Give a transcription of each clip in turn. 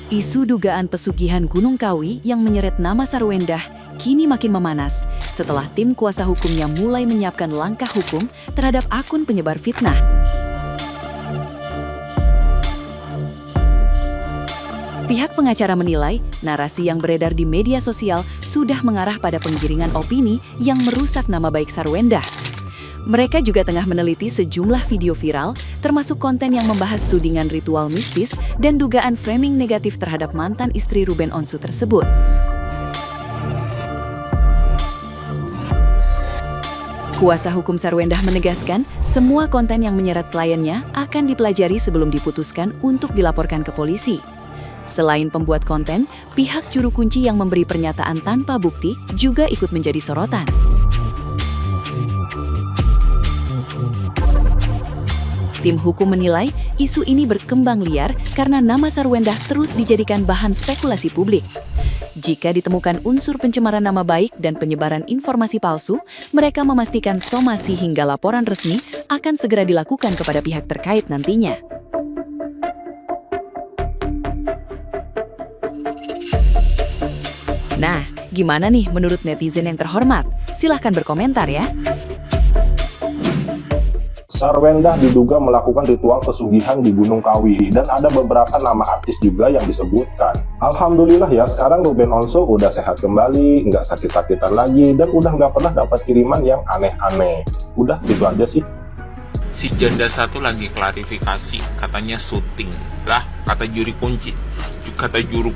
Isu dugaan pesugihan Gunung Kawi yang menyeret nama Sarwendah kini makin memanas setelah tim kuasa hukumnya mulai menyiapkan langkah hukum terhadap akun penyebar fitnah. Pihak pengacara menilai narasi yang beredar di media sosial sudah mengarah pada penggiringan opini yang merusak nama baik Sarwendah. Mereka juga tengah meneliti sejumlah video viral, termasuk konten yang membahas tudingan ritual mistis dan dugaan framing negatif terhadap mantan istri Ruben Onsu tersebut. Kuasa hukum Sarwendah menegaskan, semua konten yang menyeret kliennya akan dipelajari sebelum diputuskan untuk dilaporkan ke polisi. Selain pembuat konten, pihak juru kunci yang memberi pernyataan tanpa bukti juga ikut menjadi sorotan. Tim hukum menilai isu ini berkembang liar karena nama Sarwendah terus dijadikan bahan spekulasi publik. Jika ditemukan unsur pencemaran nama baik dan penyebaran informasi palsu, mereka memastikan somasi hingga laporan resmi akan segera dilakukan kepada pihak terkait nantinya. Nah, gimana nih menurut netizen yang terhormat? Silahkan berkomentar ya. Sarwendah diduga melakukan ritual pesugihan di Gunung Kawi dan ada beberapa nama artis juga yang disebutkan. Alhamdulillah ya, sekarang Ruben Onsu udah sehat kembali, nggak sakit-sakitan lagi, dan udah nggak pernah dapat kiriman yang aneh-aneh. Udah, gitu aja sih. Si janda satu lagi klarifikasi, katanya syuting. Lah, kata juru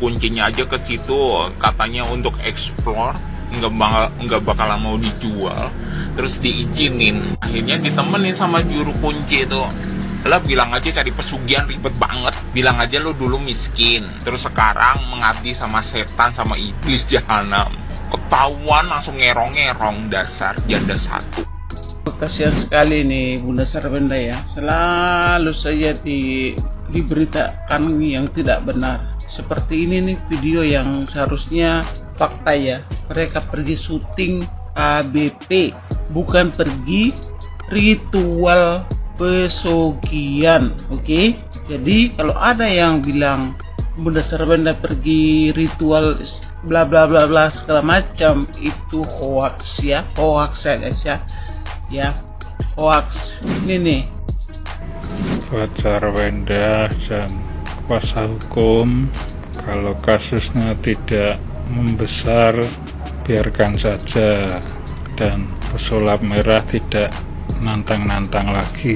kuncinya aja ke situ, katanya untuk explore, nggak bakalan mau dijual, terus diizinin. Akhirnya ditemenin sama juru kunci itu. Lah, bilang aja cari pesugihan ribet banget. Bilang aja lu dulu miskin, terus sekarang mengabdi sama setan sama iblis jahanam. Ketahuan langsung ngerong-ngerong, dasar janda satu. Kasihan sekali nih Bunda Sarwendah ya, selalu saja diberitakan yang tidak benar. Seperti ini nih video yang seharusnya fakta ya. Mereka pergi syuting ABP, bukan pergi ritual pesugihan. Oke? Jadi kalau ada yang bilang Bunda Sarwendah pergi ritual bla bla bla bla segala macam, itu hoax ya, hoax ya guys ya. Ya, hoax ini nih. Buat Sarwendah dan kuasa hukum, kalau kasusnya tidak membesar, biarkan saja, dan pesulap merah tidak nantang-nantang lagi.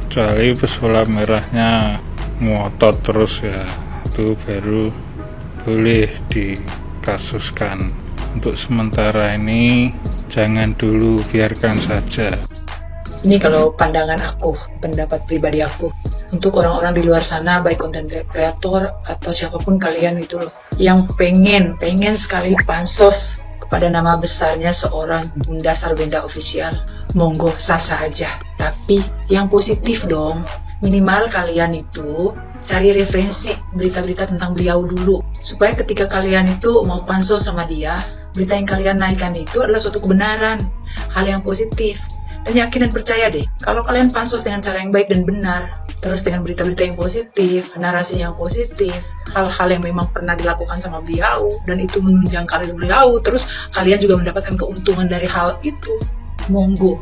Kecuali pesulap merahnya ngotot terus ya, itu baru boleh dikasuskan. Untuk sementara ini jangan dulu, biarkan saja. Ini kalau pandangan aku, pendapat pribadi aku. Untuk orang-orang di luar sana, baik konten kreator atau siapapun kalian itu loh, yang pengen sekali pansos kepada nama besarnya seorang Bunda Sarwendah official, monggo sah-sah aja. Tapi yang positif dong, minimal kalian itu cari referensi berita-berita tentang beliau dulu, supaya ketika kalian itu mau pansos sama dia, berita yang kalian naikkan itu adalah suatu kebenaran, hal yang positif. Dan yakin dan percaya deh, kalau kalian pansos dengan cara yang baik dan benar, terus dengan berita-berita yang positif, narasi yang positif, hal-hal yang memang pernah dilakukan sama beliau, dan itu menunjang karir beliau, terus kalian juga mendapatkan keuntungan dari hal itu, monggo.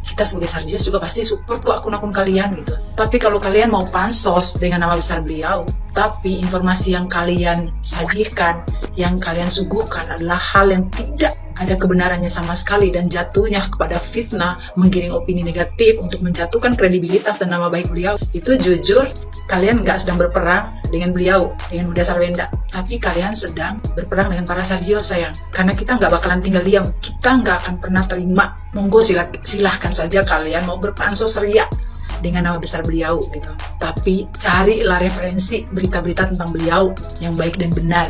Kita sebagai Sarjios juga pasti support kok akun-akun kalian gitu. Tapi kalau kalian mau pansos dengan nama besar beliau, tapi informasi yang kalian sajikan, yang kalian suguhkan adalah hal yang tidak ada kebenarannya sama sekali dan jatuhnya kepada fitnah, menggiring opini negatif untuk menjatuhkan kredibilitas dan nama baik beliau, itu jujur kalian nggak sedang berperang dengan beliau, dengan Bunda Sarwendah, tapi kalian sedang berperang dengan para Sarjios sayang. Karena kita nggak bakalan tinggal diam, kita nggak akan pernah terima. Monggo silahkan saja kalian mau berpansos ria dengan nama besar beliau gitu. Tapi carilah referensi berita-berita tentang beliau yang baik dan benar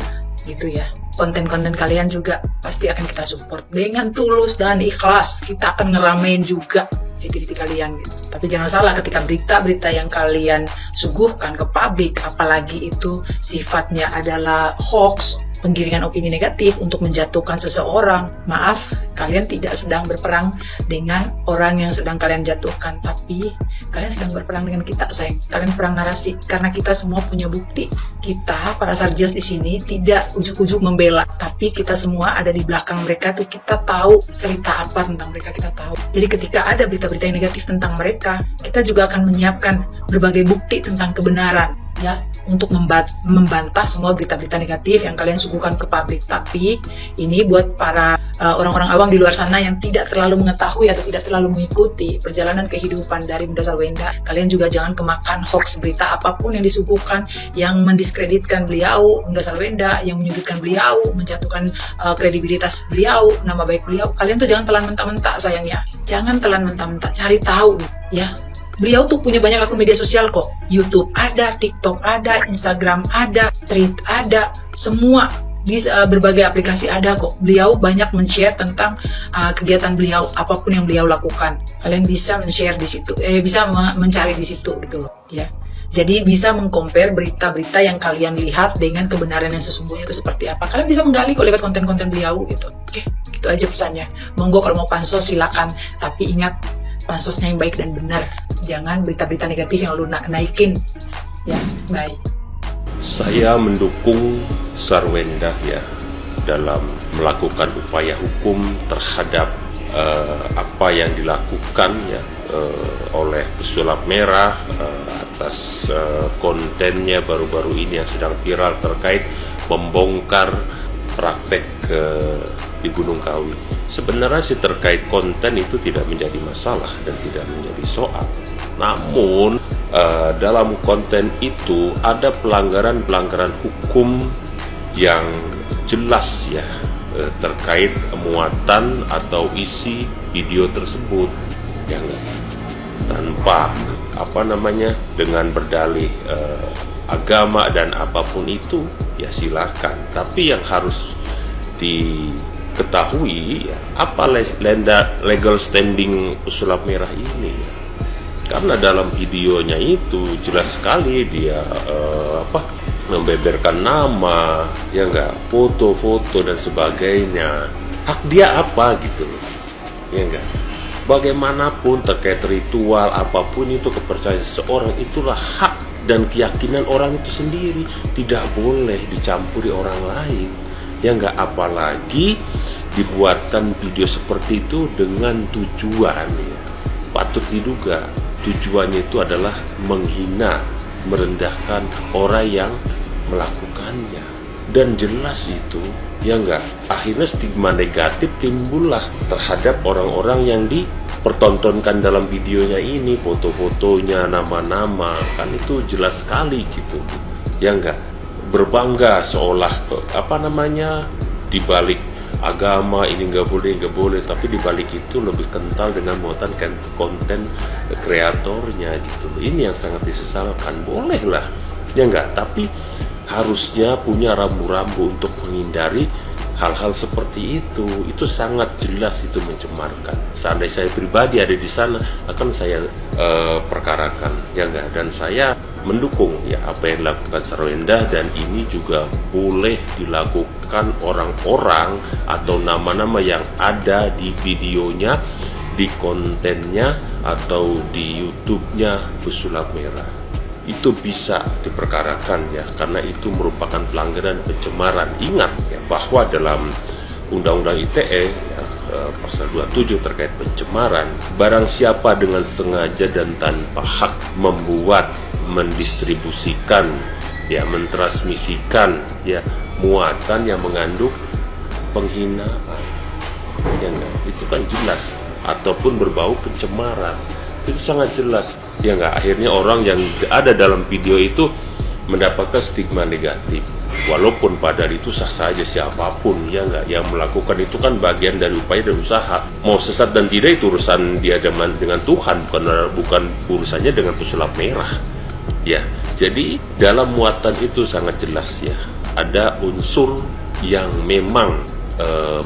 gitu ya. Konten-konten kalian juga pasti akan kita support dengan tulus dan ikhlas. Kita akan ngeramein juga video-video kalian gitu. Tapi jangan salah, ketika berita-berita yang kalian suguhkan ke publik, apalagi itu sifatnya adalah hoax, penggiringan opini negatif untuk menjatuhkan seseorang, maaf, kalian tidak sedang berperang dengan orang yang sedang kalian jatuhkan, tapi kalian sedang berperang dengan kita, sayang. Kalian perang narasi, karena kita semua punya bukti. Kita, para sarjas di sini, tidak ujuk-ujuk membela, tapi kita semua ada di belakang mereka tuh, kita tahu cerita apa tentang mereka, kita tahu. Jadi ketika ada berita-berita yang negatif tentang mereka, kita juga akan menyiapkan berbagai bukti tentang kebenaran, ya, untuk membantah semua berita-berita negatif yang kalian suguhkan ke publik. Tapi ini buat para orang-orang awam di luar sana yang tidak terlalu mengetahui atau tidak terlalu mengikuti perjalanan kehidupan dari Bunda Sarwenda, kalian juga jangan kemakan hoax berita apapun yang disuguhkan yang mendiskreditkan beliau, Bunda Sarwenda, yang menyudutkan beliau, menjatuhkan kredibilitas beliau, nama baik beliau. Kalian tuh jangan telan mentah-mentah, sayangnya. Jangan telan mentah-mentah, cari tahu, ya. Beliau tuh punya banyak akun media sosial kok. YouTube ada, TikTok ada, Instagram ada, Thread ada, semua di berbagai aplikasi ada kok. Beliau banyak men-share tentang kegiatan beliau, apapun yang beliau lakukan. Kalian bisa men-share di situ, bisa mencari di situ gitu loh, ya. Jadi bisa mengcompare berita-berita yang kalian lihat dengan kebenaran yang sesungguhnya itu seperti apa. Kalian bisa menggali kok lewat konten-konten beliau gitu. Oke, gitu aja pesannya. Monggo kalau mau pansos silakan, tapi ingat pansosnya yang baik dan benar. Jangan berita-berita negatif yang lu naikin. Ya, baik. Saya mendukung Sarwenda ya dalam melakukan upaya hukum terhadap apa yang dilakukan ya oleh Pesulap Merah atas kontennya baru-baru ini yang sedang viral terkait membongkar praktek di Gunung Kawi. Sebenarnya sih terkait konten itu tidak menjadi masalah dan tidak menjadi soal. Namun dalam konten itu ada pelanggaran-pelanggaran hukum yang jelas ya terkait muatan atau isi video tersebut, ya enggak? Tanpa dengan berdalih agama dan apapun itu ya silakan. Tapi yang harus diketahui ya, apa legal standing Pesulap Merah ini ya. Karena dalam videonya itu jelas sekali dia membeberkan nama, ya enggak, foto-foto dan sebagainya. Hak dia apa gitu loh, ya enggak. Bagaimanapun terkait ritual apapun itu, kepercayaan seseorang itulah hak dan keyakinan orang itu sendiri, tidak boleh dicampuri orang lain, ya enggak. Apalagi dibuatkan video seperti itu dengan tujuan ya, patut diduga tujuannya itu adalah menghina, merendahkan orang yang melakukannya. Dan jelas itu, ya enggak, akhirnya stigma negatif timbullah terhadap orang-orang yang dipertontonkan dalam videonya ini, foto-fotonya, nama-nama, kan itu jelas sekali gitu, ya enggak. Berbangga seolah dibalik agama ini nggak boleh, tapi dibalik itu lebih kental dengan muatan konten kreatornya gitu. Ini yang sangat disesalkan. Boleh lah, ya enggak, tapi harusnya punya rambu-rambu untuk menghindari hal-hal seperti itu. Itu sangat jelas itu mencemarkan. Seandainya saya pribadi ada di sana, akan saya perkarakan, ya enggak. Dan saya mendukung ya apa yang dilakukan Sarwenda, dan ini juga boleh dilakukan orang-orang atau nama-nama yang ada di videonya, di kontennya atau di YouTube-nya Pesulap Merah. Itu bisa diperkarakan ya, karena itu merupakan pelanggaran pencemaran. Ingat ya bahwa dalam Undang-Undang ITE ya, pasal 27 terkait pencemaran, barang siapa dengan sengaja dan tanpa hak membuat, mendistribusikan ya, mentransmisikan ya muatan yang mengandung penghinaan, ya enggak, itu kan jelas, ataupun berbau pencemaran, itu sangat jelas, ya enggak. Akhirnya orang yang ada dalam video itu mendapatkan stigma negatif, walaupun padahal itu sah saja siapapun, ya enggak, yang melakukan itu kan bagian dari upaya dan usaha. Mau sesat dan tidak itu urusan dia dengan Tuhan, bukan urusannya dengan Pesulap Merah. Ya, jadi dalam muatan itu sangat jelas ya, ada unsur yang memang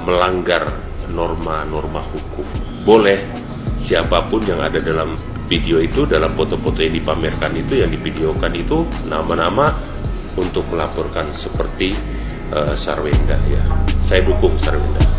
melanggar norma-norma hukum. Boleh siapapun yang ada dalam video itu, dalam foto-foto yang dipamerkan itu, yang divideokan itu, nama-nama untuk melaporkan seperti Sarwenda ya. Saya dukung Sarwenda.